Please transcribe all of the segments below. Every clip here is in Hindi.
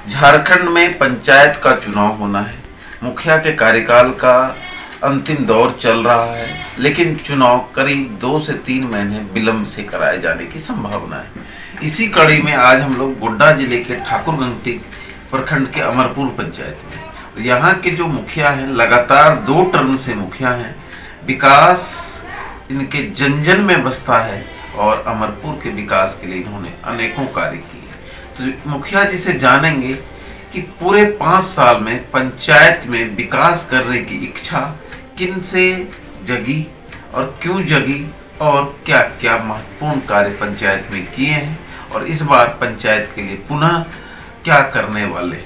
झारखंड में पंचायत का चुनाव होना है। मुखिया के कार्यकाल का अंतिम दौर चल रहा है, लेकिन चुनाव करीब 2 से 3 महीने विलंब से कराए जाने की संभावना है। इसी कड़ी में आज हम लोग गोड्डा जिले के ठाकुरगंगटी प्रखंड के अमरपुर पंचायत में, यहाँ के जो मुखिया हैं लगातार 2 टर्म से मुखिया हैं। विकास इनके जन जन में बसता है और अमरपुर के विकास के लिए इन्होंने अनेकों कार्य किए। तो मुखिया जी से जानेंगे कि पूरे 5 साल में पंचायत में विकास करने की इच्छा किन से जगी और क्यों जगी, और क्या क्या महत्वपूर्ण कार्य पंचायत में किए हैं, और इस बार पंचायत के लिए पुनः क्या करने वाले।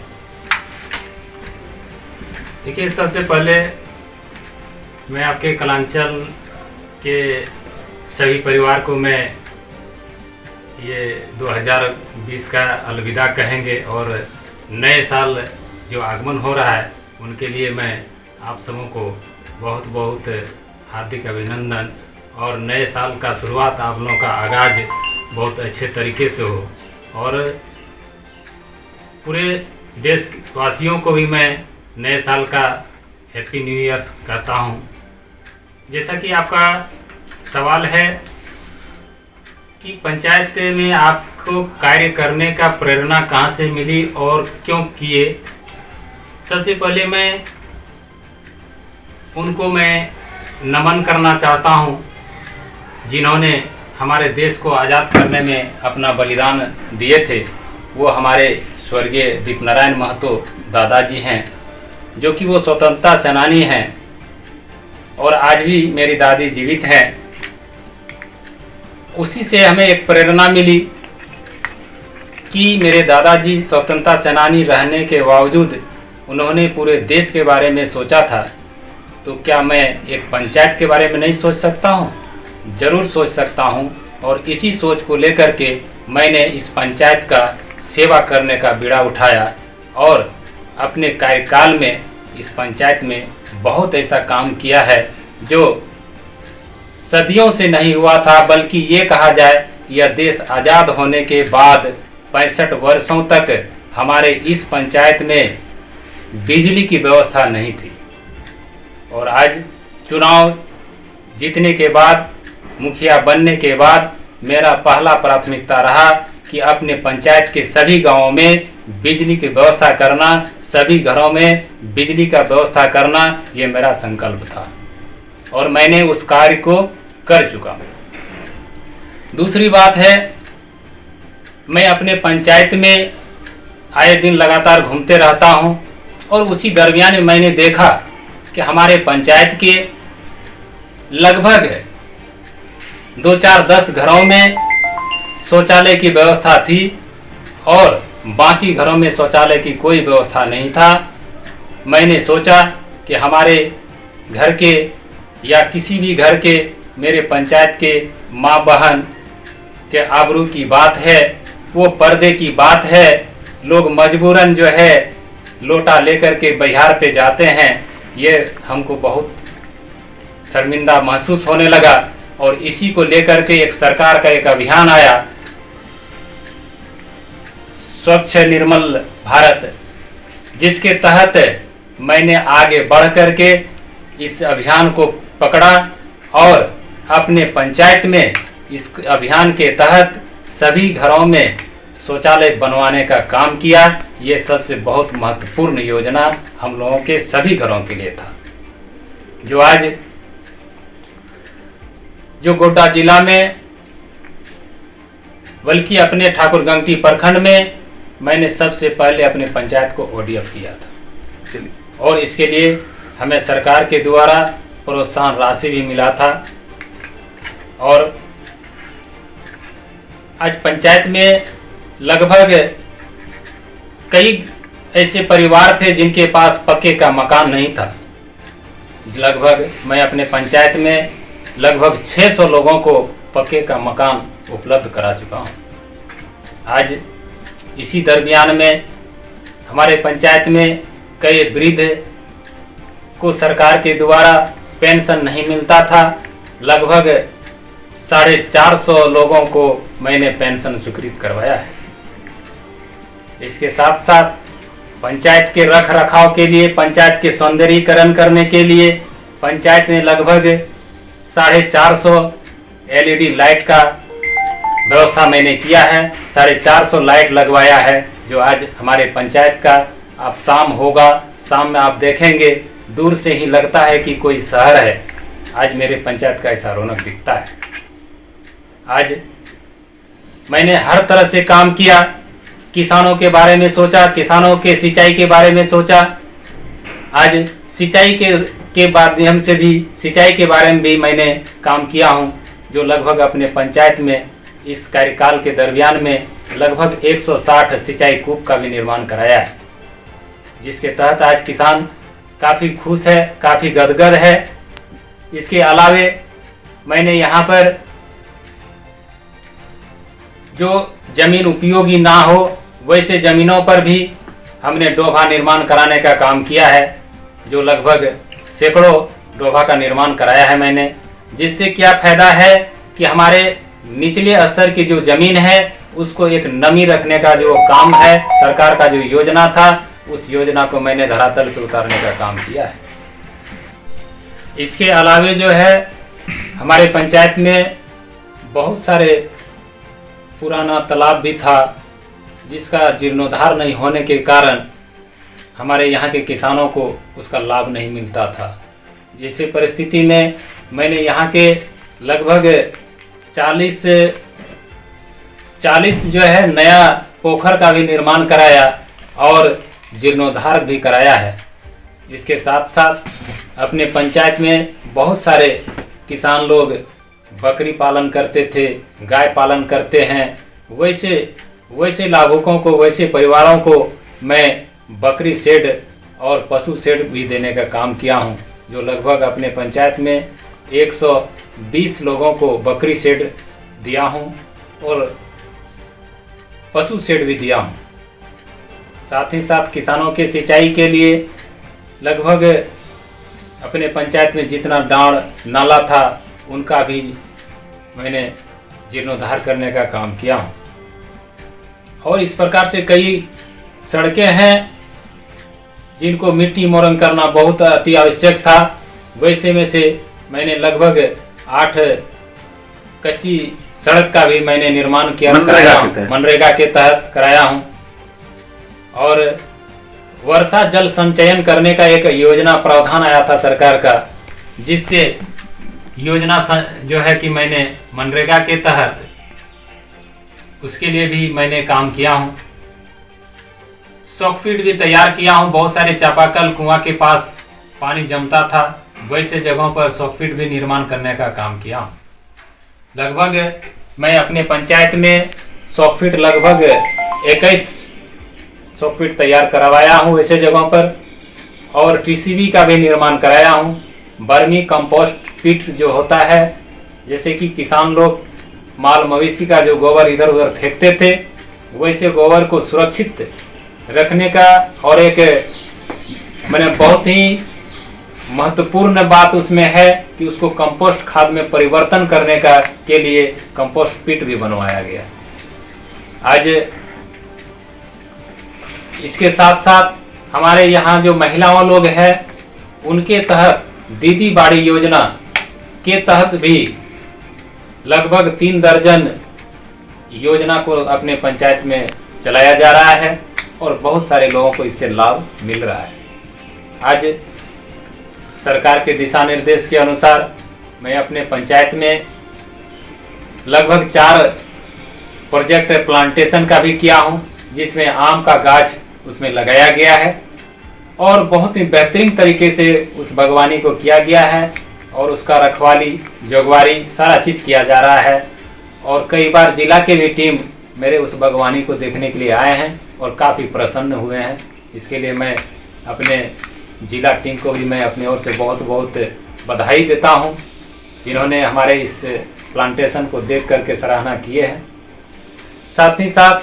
देखिए, सबसे पहले मैं आपके कलांचल के सभी परिवार को मैं ये 2020 का अलविदा कहेंगे, और नए साल जो आगमन हो रहा है उनके लिए मैं आप सबों को बहुत बहुत हार्दिक अभिनंदन, और नए साल का शुरुआत आप लोगों का आगाज बहुत अच्छे तरीके से हो, और पूरे देशवासियों को भी मैं नए साल का हैप्पी न्यू ईयर कहता हूँ। जैसा कि आपका सवाल है कि पंचायत में आपको कार्य करने का प्रेरणा कहाँ से मिली और क्यों किए। सबसे पहले मैं नमन करना चाहता हूँ जिन्होंने हमारे देश को आज़ाद करने में अपना बलिदान दिए थे। वो हमारे स्वर्गीय दीपनारायण महतो दादाजी हैं, जो कि वो स्वतंत्रता सेनानी हैं, और आज भी मेरी दादी जीवित हैं। उसी से हमें एक प्रेरणा मिली कि मेरे दादाजी स्वतंत्रता सेनानी रहने के बावजूद उन्होंने पूरे देश के बारे में सोचा था, तो क्या मैं एक पंचायत के बारे में नहीं सोच सकता हूँ? ज़रूर सोच सकता हूँ, और इसी सोच को लेकर के मैंने इस पंचायत का सेवा करने का बीड़ा उठाया, और अपने कार्यकाल में इस पंचायत में बहुत ऐसा काम किया है जो सदियों से नहीं हुआ था, बल्कि ये कहा जाए यह देश आज़ाद होने के बाद 65 वर्षों तक हमारे इस पंचायत में बिजली की व्यवस्था नहीं थी। और आज चुनाव जीतने के बाद, मुखिया बनने के बाद, मेरा पहला प्राथमिकता रहा कि अपने पंचायत के सभी गांवों में बिजली की व्यवस्था करना, सभी घरों में बिजली का व्यवस्था करना, ये मेरा संकल्प था, और मैंने उस कार्य को कर चुका हूँ। दूसरी बात है, मैं अपने पंचायत में आए दिन लगातार घूमते रहता हूँ, और उसी दरमियान मैंने देखा कि हमारे पंचायत के लगभग 2-4-10 घरों में शौचालय की व्यवस्था थी, और बाकी घरों में शौचालय की कोई व्यवस्था नहीं था। मैंने सोचा कि हमारे घर के या किसी भी घर के, मेरे पंचायत के माँ बहन के आबरू की बात है, वो पर्दे की बात है। लोग मजबूरन जो है लोटा लेकर के बहियार पे जाते हैं, ये हमको बहुत शर्मिंदा महसूस होने लगा, और इसी को लेकर के एक सरकार का एक अभियान आया, स्वच्छ निर्मल भारत, जिसके तहत मैंने आगे बढ़ करके इस अभियान को पकड़ा, और अपने पंचायत में इस अभियान के तहत सभी घरों में शौचालय बनवाने का काम किया। ये सबसे बहुत महत्वपूर्ण योजना हम लोगों के सभी घरों के लिए था, जो आज जो गोड्डा जिला में, बल्कि अपने ठाकुरगंगटी प्रखंड में मैंने सबसे पहले अपने पंचायत को ODF किया था। और इसके लिए हमें सरकार के द्वारा प्रोत्साहन राशि भी मिला था, और आज पंचायत में लगभग कई ऐसे परिवार थे जिनके पास पक्के का मकान नहीं था। लगभग मैं अपने पंचायत में लगभग 600 लोगों को पक्के का मकान उपलब्ध करा चुका हूँ। आज इसी दरमियान में हमारे पंचायत में कई वृद्ध को सरकार के द्वारा पेंशन नहीं मिलता था। लगभग 450 लोगों को मैंने पेंशन स्वीकृत करवाया है। इसके साथ साथ पंचायत के रख रखाव के लिए, पंचायत के सौंदर्यीकरण करने के लिए पंचायत ने लगभग 450 LED लाइट का व्यवस्था मैंने किया है। 450 लाइट लगवाया है, जो आज हमारे पंचायत का आप शाम में आप देखेंगे, दूर से ही लगता है कि कोई शहर है। आज मेरे पंचायत का ऐसा रौनक दिखता है। आज मैंने हर तरह से काम किया, किसानों के बारे में सोचा, किसानों के सिंचाई के बारे में सोचा। आज सिंचाई के माध्यम से भी, सिंचाई के बारे में भी मैंने काम किया हूं, जो लगभग अपने पंचायत में इस कार्यकाल के दरमियान में लगभग 160 सिंचाई कूप का भी निर्माण कराया है, जिसके तहत आज किसान काफ़ी खुश है, काफ़ी गदगद है। इसके अलावे मैंने यहाँ पर जो जमीन उपयोगी ना हो वैसे ज़मीनों पर भी हमने डोभा निर्माण कराने का काम किया है, जो लगभग सैकड़ों डोभा का निर्माण कराया है मैंने। जिससे क्या फ़ायदा है कि हमारे निचले स्तर की जो ज़मीन है उसको एक नमी रखने का जो काम है, सरकार का जो योजना था, उस योजना को मैंने धरातल पे उतारने का काम किया है। इसके अलावे जो है हमारे पंचायत में बहुत सारे पुराना तालाब भी था, जिसका जीर्णोद्धार नहीं होने के कारण हमारे यहाँ के किसानों को उसका लाभ नहीं मिलता था। जैसे परिस्थिति में मैंने यहाँ के लगभग 40 जो है नया पोखर का भी निर्माण कराया और जीर्णोद्धार भी कराया है। इसके साथ साथ अपने पंचायत में बहुत सारे किसान लोग बकरी पालन करते थे, गाय पालन करते हैं। वैसे लाभुकों को, वैसे परिवारों को मैं बकरी शेड और पशु शेड भी देने का काम किया हूं, जो लगभग अपने पंचायत में 120 लोगों को बकरी शेड दिया हूं और पशु शेड भी दिया हूं। साथ ही साथ किसानों के सिंचाई के लिए लगभग अपने पंचायत में जितना डांड नाला था उनका भी मैंने जीर्णोद्धार करने का काम किया हूँ। और इस प्रकार से कई सड़कें हैं जिनको मिट्टी मोरंग करना बहुत अति आवश्यक था। वैसे में से मैंने लगभग 8 कच्ची सड़क का भी मैंने निर्माण किया, मनरेगा के तहत कराया हूँ। और वर्षा जल संचयन करने का एक योजना प्रावधान आया था सरकार का, जिससे योजना जो है कि मैंने मनरेगा के तहत उसके लिए भी मैंने काम किया हूँ। सॉकफीट भी तैयार किया हूँ। बहुत सारे चापाकल कुआं के पास पानी जमता था, वैसे जगहों पर सॉकफीट भी निर्माण करने का काम किया हूँ। लगभग मैं अपने पंचायत में सॉकफीट लगभग 21 सॉकफीट तैयार करवाया हूँ वैसे जगहों पर, और टीसीबी का भी निर्माण कराया हूँ। बर्मी कंपोस्ट पिट जो होता है, जैसे कि किसान लोग माल मवेशी का जो गोबर इधर उधर फेंकते थे, वैसे गोबर को सुरक्षित रखने का और एक मैंने बहुत ही महत्वपूर्ण बात उसमें है कि उसको कंपोस्ट खाद में परिवर्तन करने का के लिए कंपोस्ट पिट भी बनवाया गया। आज इसके साथ साथ हमारे यहाँ जो महिलाओं लोग हैं उनके तहत दीदी बाड़ी योजना के तहत भी लगभग 3 दर्जन योजना को अपने पंचायत में चलाया जा रहा है और बहुत सारे लोगों को इससे लाभ मिल रहा है। आज सरकार के दिशा निर्देश के अनुसार मैं अपने पंचायत में लगभग 4 प्रोजेक्ट प्लांटेशन का भी किया हूं, जिसमें आम का गाछ उसमें लगाया गया है और बहुत ही बेहतरीन तरीके से उस बागवानी को किया गया है और उसका रखवाली जोगवारी सारा चीज़ किया जा रहा है। और कई बार जिला के भी टीम मेरे उस बागवानी को देखने के लिए आए हैं और काफ़ी प्रसन्न हुए हैं। इसके लिए मैं अपने जिला टीम को भी मैं अपनी ओर से बहुत बहुत बधाई देता हूं, जिन्होंने हमारे इस प्लांटेशन को देख करके सराहना किए हैं। साथ ही साथ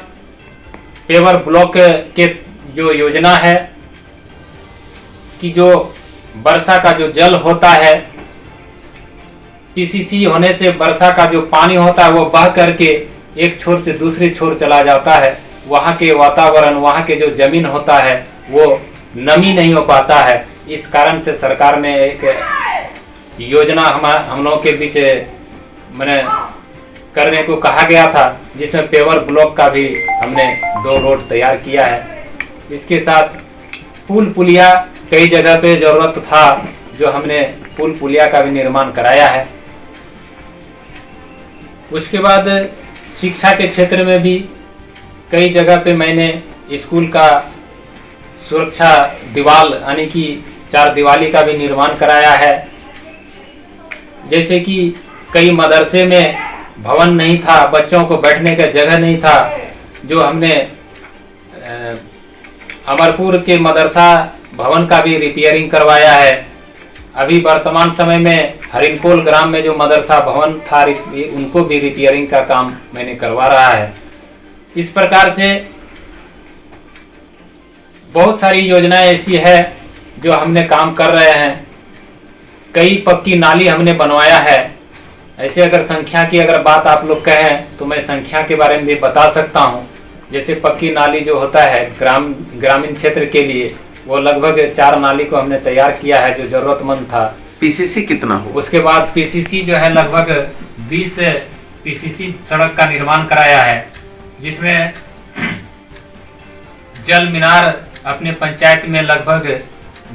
पेवर ब्लॉक के जो योजना है कि जो वर्षा का जो जल होता है, पीसीसी होने से वर्षा का जो पानी होता है वो बह करके एक छोर से दूसरे छोर चला जाता है। वहाँ के वातावरण, वहाँ के जो जमीन होता है वो नमी नहीं हो पाता है। इस कारण से सरकार ने एक योजना हम लोगों के बीच मैंने करने को कहा गया था, जिसमें पेवर ब्लॉक का भी हमने 2 रोड तैयार किया है। इसके साथ पुल पुलिया कई जगह पे ज़रूरत था, जो हमने पुल पुलिया का भी निर्माण कराया है। उसके बाद शिक्षा के क्षेत्र में भी कई जगह पे मैंने स्कूल का सुरक्षा दीवार यानी कि 4 दीवारी का भी निर्माण कराया है। जैसे कि कई मदरसे में भवन नहीं था, बच्चों को बैठने का जगह नहीं था, जो हमने अमरपुर के मदरसा भवन का भी रिपेयरिंग करवाया है। अभी वर्तमान समय में हरिनकोल ग्राम में जो मदरसा भवन था, उनको भी रिपेयरिंग का काम मैंने करवा रहा है। इस प्रकार से बहुत सारी योजनाएं ऐसी है जो हमने काम कर रहे हैं। कई पक्की नाली हमने बनवाया है। ऐसे अगर संख्या की अगर बात आप लोग कहें तो मैं संख्या के बारे में भी बता सकता हूं। जैसे पक्की नाली जो होता है ग्रामीण क्षेत्र के लिए, वो लगभग 4 नाली को हमने तैयार किया है जो जरूरतमंद था। पीसीसी कितना हो? उसके बाद पीसीसी जो है लगभग 20 पीसीसी सड़क का निर्माण कराया है, जिसमें जल मीनार अपने पंचायत में लगभग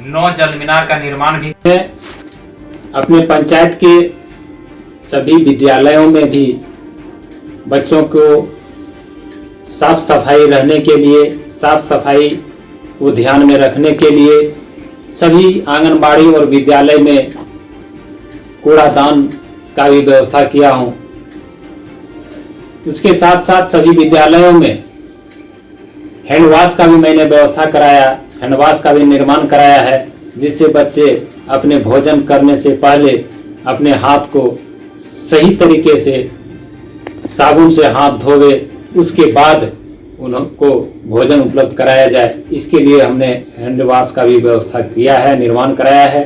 9 जल मीनार का निर्माण भी है। अपने पंचायत के सभी विद्यालयों में भी बच्चों को साफ सफाई रहने के लिए, साफ सफाई को ध्यान में रखने के लिए सभी आंगनबाड़ी और विद्यालय में कूड़ादान का भी व्यवस्था किया हूँ। उसके साथ साथ सभी विद्यालयों में हैंड वॉश का भी मैंने व्यवस्था कराया, हैंड वॉश का भी निर्माण कराया है, जिससे बच्चे अपने भोजन करने से पहले अपने हाथ को सही तरीके से साबुन से हाथ धोवे, उसके बाद उनको भोजन उपलब्ध कराया जाए। इसके लिए हमने हैंड वॉश का भी व्यवस्था किया है, निर्माण कराया है।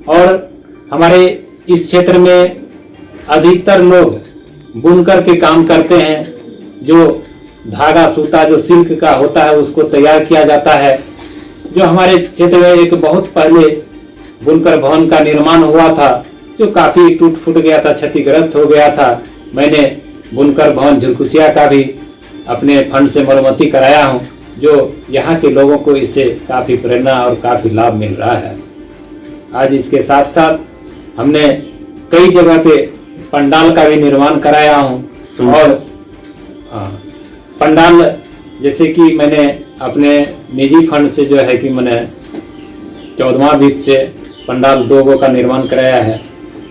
और हमारे इस क्षेत्र में अधिकतर लोग बुनकर के काम करते हैं। जो धागा सूता जो सिल्क का होता है उसको तैयार किया जाता है। जो हमारे क्षेत्र में एक बहुत पहले बुनकर भवन का निर्माण हुआ था, जो काफ़ी टूट फूट गया था, क्षतिग्रस्त हो गया था। मैंने बुनकर भवन झुरकुसिया का भी अपने फंड से मरम्मती कराया हूँ, जो यहाँ के लोगों को इससे काफ़ी प्रेरणा और काफ़ी लाभ मिल रहा है। आज इसके साथ साथ हमने कई जगह पे पंडाल का भी निर्माण कराया हूँ। और पंडाल जैसे कि मैंने अपने निजी फंड से जो है कि मैंने 14वां वित्त से पंडाल 2 का निर्माण कराया है।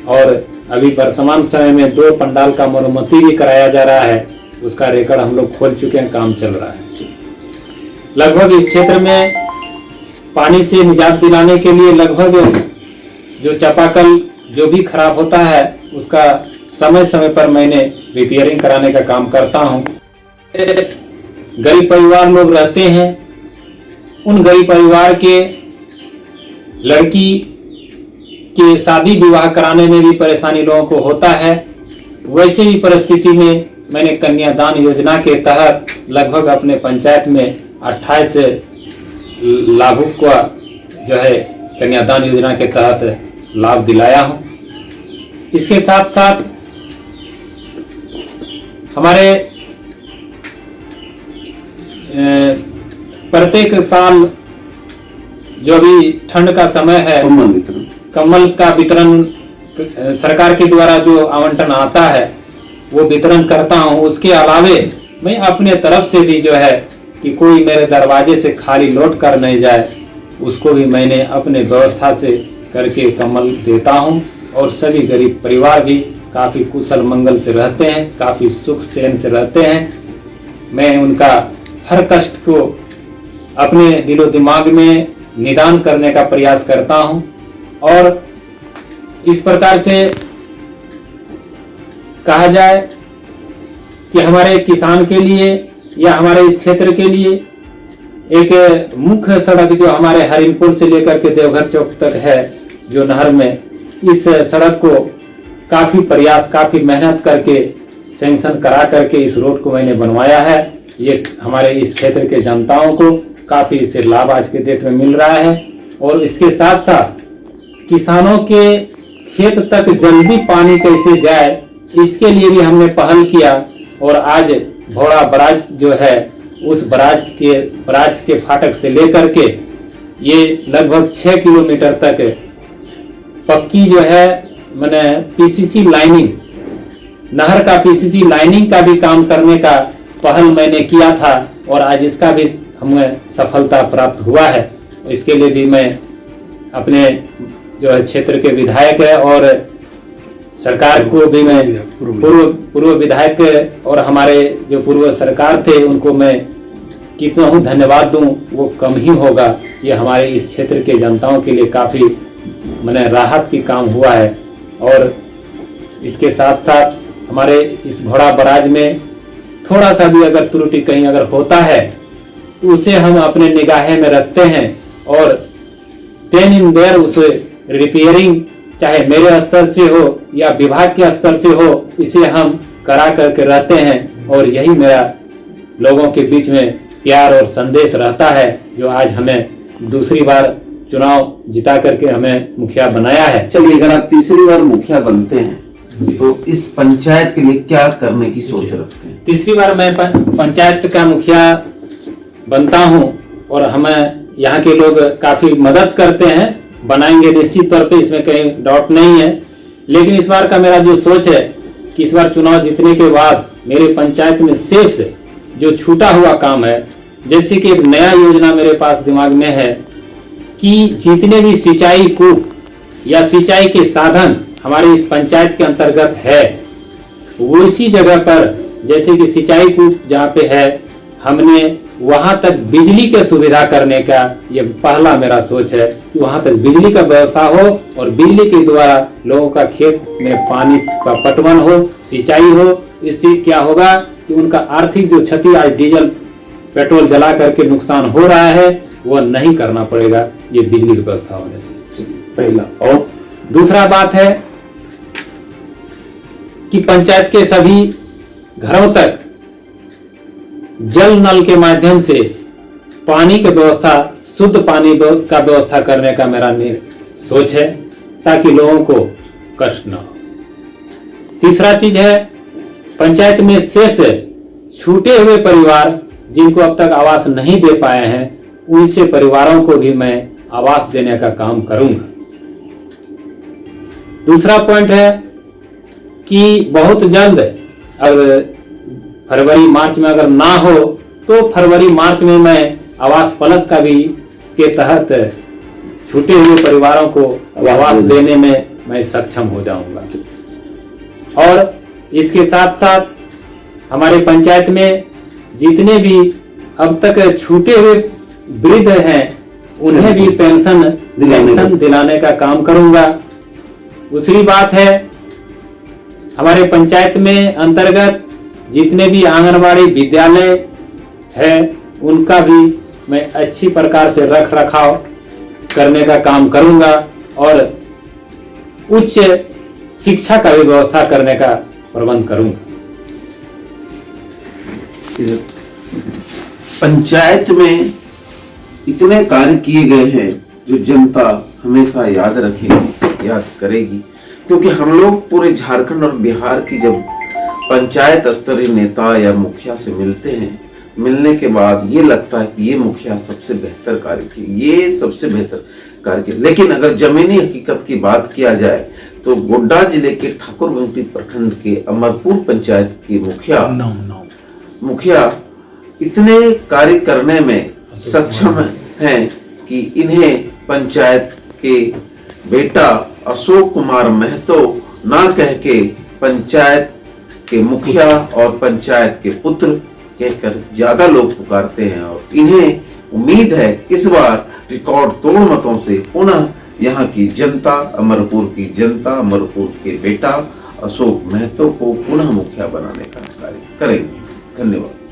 और अभी वर्तमान समय में 2 पंडाल का मरम्मती भी कराया जा रहा है। उसका रिकॉर्ड हम लोग खोल चुके हैं, काम चल रहा है। लगभग इस क्षेत्र में पानी से निजात दिलाने के लिए लगभग जो चापाकल जो भी खराब होता है उसका समय समय पर मैंने रिपेयरिंग कराने का काम करता हूँ। गरीब परिवार लोग रहते हैं, उन गरीब परिवार के लड़की के शादी विवाह कराने में भी परेशानी लोगों को होता है। वैसे ही परिस्थिति में मैंने कन्यादान योजना के तहत लगभग अपने पंचायत में 28 लाभुक को जो है कन्यादान योजना के तहत लाभ दिलाया हूँ। इसके साथ साथ हमारे प्रत्येक साल जो भी ठंड का समय है, कम्बल का वितरण सरकार के द्वारा जो आवंटन आता है वो वितरण करता हूँ। उसके अलावे मैं अपने तरफ से भी जो है कि कोई मेरे दरवाजे से खाली लौट कर नहीं जाए, उसको भी मैंने अपने व्यवस्था से करके कम्बल देता हूँ। और सभी गरीब परिवार भी काफ़ी कुशल मंगल से रहते हैं, काफ़ी सुख चैन से रहते हैं। मैं उनका हर कष्ट को अपने दिलो दिमाग में निदान करने का प्रयास करता हूँ। और इस प्रकार से कहा जाए कि हमारे किसान के लिए या हमारे इस क्षेत्र के लिए एक मुख्य सड़क जो हमारे हरिनपुर से लेकर के देवघर चौक तक है, जो नहर में, इस सड़क को काफ़ी प्रयास, काफ़ी मेहनत करके सैंक्शन करा करके इस रोड को मैंने बनवाया है। ये हमारे इस क्षेत्र के जनताओं को काफ़ी इससे लाभ आज के डेट में मिल रहा है। और इसके साथ साथ किसानों के खेत तक जल्दी पानी कैसे जाए, इसके लिए भी हमने पहल किया। और आज भौड़ा बराज जो है, उस बराज के फाटक से लेकर के ये लगभग 6 किलोमीटर तक पक्की जो है मैंने पीसीसी लाइनिंग, नहर का पीसीसी लाइनिंग का भी काम करने का पहल मैंने किया था और आज इसका भी हमें सफलता प्राप्त हुआ है। इसके लिए भी मैं अपने जो है क्षेत्र के विधायक है और सरकार को भी मैं पूर्व विधायक और हमारे जो पूर्व सरकार थे उनको मैं कितना हूँ धन्यवाद दूं वो कम ही होगा। ये हमारे इस क्षेत्र के जनताओं के लिए काफ़ी मैंने राहत की काम हुआ है। और इसके साथ साथ हमारे इस घोड़ा बराज में थोड़ा सा भी अगर त्रुटि कहीं अगर होता है तो उसे हम अपने निगाहे में रखते हैं और देन इन देयर उसे रिपेयरिंग, चाहे मेरे स्तर से हो या विभाग के स्तर से हो, इसे हम करा करके रहते हैं। और यही मेरा लोगों के बीच में प्यार और संदेश रहता है, जो आज हमें दूसरी बार चुनाव जिता करके हमें मुखिया बनाया है। चलिए, अगर आप तीसरी बार मुखिया बनते हैं तो इस पंचायत के लिए क्या करने की सोच रखते हैं? तीसरी बार मैं पंचायत का मुखिया बनता हूं और हमें यहाँ के लोग काफी मदद करते हैं, बनाएंगे निश्चित तौर पे, इसमें कहीं डाउट नहीं है। लेकिन इस बार का मेरा जो सोच है कि इस बार चुनाव जीतने के बाद मेरे पंचायत में शेष जो छूटा हुआ काम है, जैसे कि एक नया योजना मेरे पास दिमाग में है कि जितने भी सिंचाई कूप या सिंचाई के साधन हमारे इस पंचायत के अंतर्गत है, वो इसी जगह पर, जैसे कि सिंचाई कूप जहाँ पे है, हमने वहां तक बिजली की सुविधा करने का ये पहला मेरा सोच है कि वहां तक बिजली का व्यवस्था हो और बिजली के द्वारा लोगों का खेत में पानी का पटवन हो, सिंचाई हो। इससे क्या होगा कि उनका आर्थिक जो क्षति आज डीजल पेट्रोल जला करके नुकसान हो रहा है वो नहीं करना पड़ेगा ये बिजली की व्यवस्था होने से, पहला। और दूसरा बात है कि पंचायत के सभी घरों तक जल नल के माध्यम से पानी की व्यवस्था, शुद्ध पानी का व्यवस्था करने का मेरा सोच है, ताकि लोगों को कष्ट न हो। तीसरा चीज है पंचायत में शेष छूटे हुए परिवार जिनको अब तक आवास नहीं दे पाए हैं, उनसे परिवारों को भी मैं आवास देने का काम करूंगा। दूसरा पॉइंट है कि बहुत जल्द, अब फरवरी मार्च में अगर ना हो तो फरवरी मार्च में मैं आवास प्लस का भी के तहत छूटे हुए परिवारों को आवास देने में मैं सक्षम हो जाऊंगा। और इसके साथ साथ हमारे पंचायत में जितने भी अब तक छूटे हुए वृद्ध हैं उन्हें भी पेंशन दिलाने का काम करूंगा। दूसरी बात है हमारे पंचायत में अंतर्गत जितने भी आंगनबाड़ी विद्यालय है उनका भी मैं अच्छी प्रकार से रख रखाव करने का काम करूंगा और उच्च शिक्षा का भी व्यवस्था करने का प्रबंध करूंगा। पंचायत में इतने कार्य किए गए हैं जो जनता हमेशा याद रखेगी, याद करेगी, क्योंकि हम लोग पूरे झारखंड और बिहार की जब पंचायत स्तरीय नेता या मुखिया से मिलते हैं, मिलने के बाद ये लगता है कि ये मुखिया सबसे बेहतर कार्य किए, ये सबसे बेहतर कार्य किए। लेकिन अगर जमीनी हकीकत की बात किया जाए तो गोड्डा जिले के ठाकुरगंगटी प्रखंड के अमरपुर पंचायत के मुखिया इतने कार्य करने में सक्षम हैं कि इन्हें पंचायत के बेटा अशोक कुमार महतो ना कह के पंचायत के मुखिया और पंचायत के पुत्र कहकर ज्यादा लोग पुकारते हैं। और इन्हें उम्मीद है इस बार रिकॉर्ड तोड़ मतों से पुनः यहाँ की जनता, अमरपुर की जनता, अमरपुर के बेटा अशोक महतो को पुनः मुखिया बनाने का कार्य करेंगे। धन्यवाद।